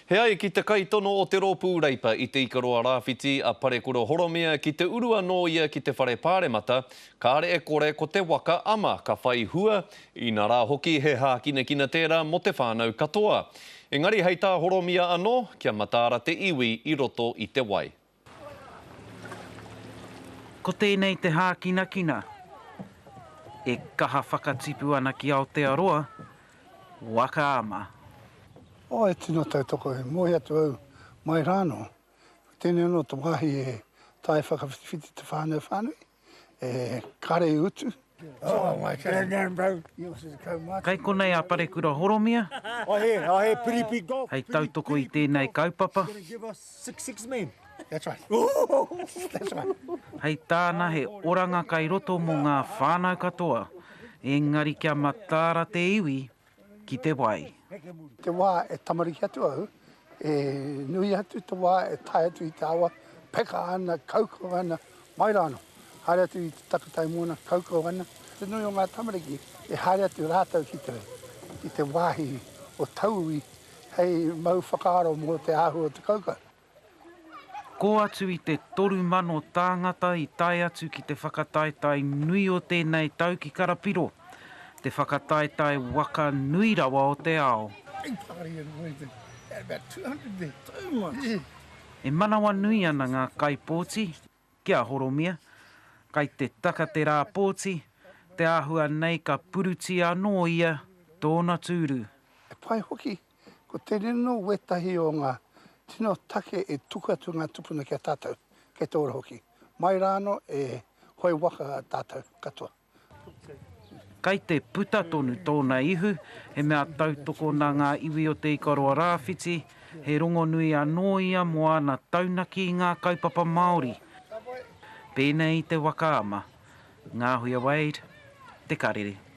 He ai ki te kaitono o te rōpū reipa i te ikaroa rāwhiti a Parekura Horomia ki te urua no ia ki te whare pāremata, kāre e kore ko te waka ama ka whai hua, i nā rā hoki he hākinakina tērā mo te whānau katoa. Engari hei tā Horomia anō, kia matāra te iwi i roto i te wai. Ko tēnei te hākinakina, e kaha whakatipu ana ki Aotearoa, waka ama. O e tino tautoko e mohi atu au mai rāno. Tēnei anō te wāhi e tai whakawhiti te whānau, e kare utu. Oh, my God. Kai konei a Parekura Horomia, pretty big golf. hei tautoko i tēnei kaupapa, Give us six men. That's right. That's right. hei tāna he oranga kai roto mō ngā whānau katoa, engari kia matāra te iwi ki te wai. Te wā e tamariki atu au, e nui atu te wā e tai atu i te awa, peka ana, kaukau ana, mai rāno. Haere atu i te takatai mōna, kaukau ana. Te nui o ngā tamariki, e haere atu rātau ki te wāhi o tauwi, hei mau whakaaro mō te ahu o te kaukau. Ko atu i te 3,000 tāngata i tai atu ki te whakataetai nui o tēnei tau ki Karapiro. Te whakataetai waka nui rawa o te ao. E manawa nui ana ngā kaipōti, kia Horomia, kai te taka te rā pōti, te āhua nei ka puruti anō ia tōna tūru. E pai hoki, ko te reno wetahi o ngā tino take e tuku atu ngā tupuna kia tātou, kei tōra hoki. Mai rāno e hoi waka tātou katoa. Kai te puta tonu tōna ihu, he mea tautoko nā ngā iwi o te ikaroa rāwhiti, he rongo nui anō ia mo ana taunaki i ngā kaupapa Māori. Pēnei te waka ama, Ngāhuia Wade, Te Karere.